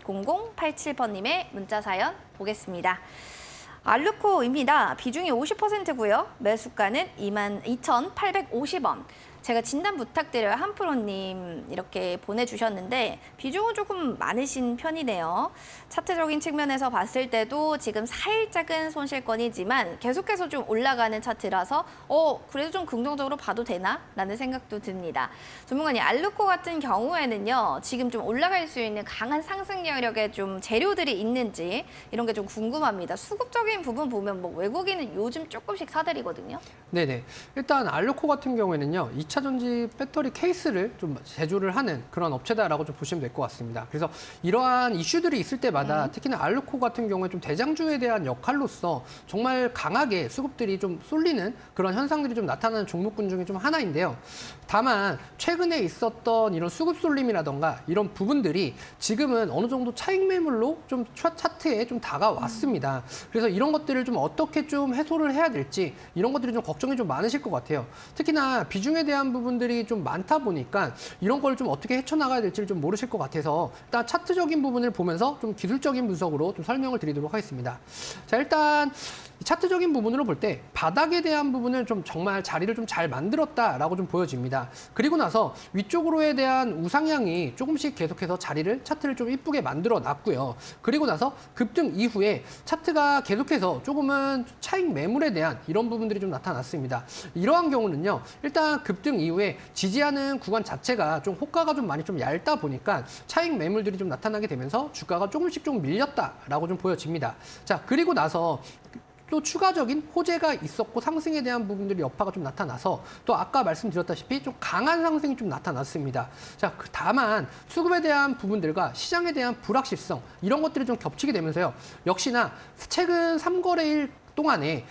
0087번님의 문자 사연 보겠습니다. 알루코입니다. 비중이 50%고요. 매수가는 22,850원. 제가 진단 부탁드려요. 한프로님 이렇게 보내주셨는데 비중은 조금 많으신 편이네요. 차트적인 측면에서 봤을 때도 지금 살짝은 손실권이지만 계속해서 좀 올라가는 차트라서 그래도 좀 긍정적으로 봐도 되나? 라는 생각도 듭니다. 전문가님, 알루코 같은 경우에는요. 지금 좀 올라갈 수 있는 강한 상승 여력의 좀 재료들이 있는지 이런 게 좀 궁금합니다. 수급적인 부분 보면 뭐 외국인은 요즘 조금씩 사들이거든요. 네네. 일단 알루코 같은 경우에는요. 2차 전지 배터리 케이스를 좀 제조를 하는 그런 업체다라고 좀 보시면 될 것 같습니다. 그래서 이러한 이슈들이 있을 때마다 특히나 알루코 같은 경우에 좀 대장주에 대한 역할로서 정말 강하게 수급들이 좀 쏠리는 그런 현상들이 좀 나타나는 종목군 중에 좀 하나인데요. 다만 최근에 있었던 이런 수급 쏠림이라던가 이런 부분들이 지금은 어느 정도 차익 매물로 좀 차트에 좀 다가왔습니다. 그래서 이런 것들을 좀 어떻게 좀 해소를 해야 될지 이런 것들이 좀 걱정이 좀 많으실 것 같아요. 특히나 비중에 대한 부분들이 좀 많다 보니까 이런 걸 좀 어떻게 헤쳐나가야 될지를 좀 모르실 것 같아서 일단 차트적인 부분을 보면서 좀 기술적인 분석으로 좀 설명을 드리도록 하겠습니다. 자, 일단 차트적인 부분으로 볼 때 바닥에 대한 부분을 좀 정말 자리를 좀 잘 만들었다라고 좀 보여집니다. 그리고 나서 위쪽으로에 대한 우상향이 조금씩 계속해서 차트를 좀 이쁘게 만들어 놨고요. 그리고 나서 급등 이후에 차트가 계속해서 조금은 차익 매물에 대한 이런 부분들이 좀 나타났습니다. 이러한 경우는요. 일단 급등 이후에 지지하는 구간 자체가 좀 호가가 좀 많이 좀 얇다 보니까 차익 매물들이 좀 나타나게 되면서 주가가 조금씩 좀 밀렸다라고 좀 보여집니다. 자, 그리고 나서 또 추가적인 호재가 있었고 상승에 대한 부분들이 여파가 좀 나타나서 또 아까 말씀드렸다시피 좀 강한 상승이 좀 나타났습니다. 자, 다만 수급에 대한 부분들과 시장에 대한 불확실성 이런 것들이 좀 겹치게 되면서요. 역시나 최근 3거래일 동안에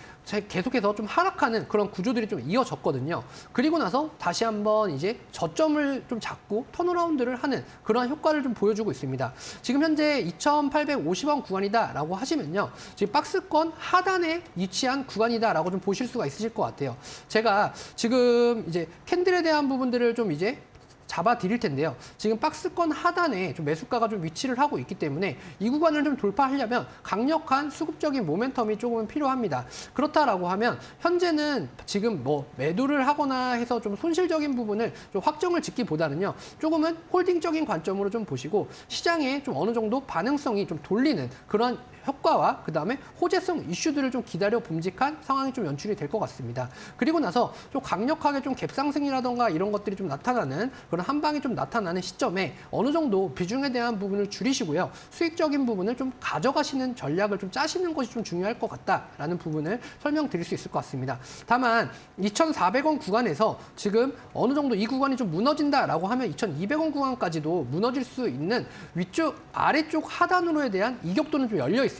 계속해서 좀 하락하는 그런 구조들이 좀 이어졌거든요. 그리고 나서 다시 한번 이제 저점을 좀 잡고 턴어라운드를 하는 그런 효과를 좀 보여주고 있습니다. 지금 현재 2,850원 구간이다라고 하시면요. 지금 박스권 하단에 위치한 구간이다라고 좀 보실 수가 있으실 것 같아요. 제가 지금 이제 캔들에 대한 부분들을 좀 이제 잡아 드릴 텐데요. 지금 박스권 하단에 좀 매수가가 좀 위치를 하고 있기 때문에 이 구간을 좀 돌파하려면 강력한 수급적인 모멘텀이 조금은 필요합니다. 그렇다라고 하면 현재는 지금 뭐 매도를 하거나 해서 좀 손실적인 부분을 좀 확정을 짓기보다는요. 조금은 홀딩적인 관점으로 좀 보시고 시장에 좀 어느 정도 반응성이 좀 돌리는 그런 효과와 그다음에 호재성 이슈들을 좀 기다려 봄직한 상황이 좀 연출이 될 것 같습니다. 그리고 나서 좀 강력하게 좀 갭상승이라던가 이런 것들이 좀 나타나는 그런 한방이 좀 나타나는 시점에 어느 정도 비중에 대한 부분을 줄이시고요. 수익적인 부분을 좀 가져가시는 전략을 좀 짜시는 것이 좀 중요할 것 같다라는 부분을 설명드릴 수 있을 것 같습니다. 다만 2,400원 구간에서 지금 어느 정도 이 구간이 좀 무너진다라고 하면 2,200원 구간까지도 무너질 수 있는 위쪽 아래쪽 하단으로에 대한 이격도는 좀 열려 있습니다.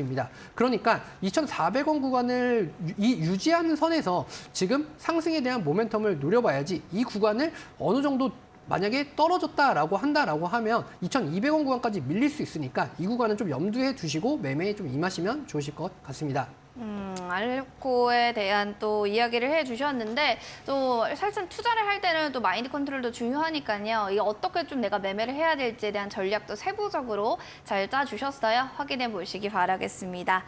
그러니까 2,400원 구간을 유지하는 선에서 지금 상승에 대한 모멘텀을 노려봐야지 이 구간을 어느 정도 만약에 떨어졌다라고 한다라고 하면 2,200원 구간까지 밀릴 수 있으니까 이 구간은 좀 염두에 두시고 매매에 좀 임하시면 좋으실 것 같습니다. 알루코에 대한 또 이야기를 해주셨는데 또 사실 투자를 할 때는 또 마인드 컨트롤도 중요하니까요. 이게 어떻게 좀 내가 매매를 해야 될지에 대한 전략도 세부적으로 잘 짜주셨어요. 확인해 보시기 바라겠습니다.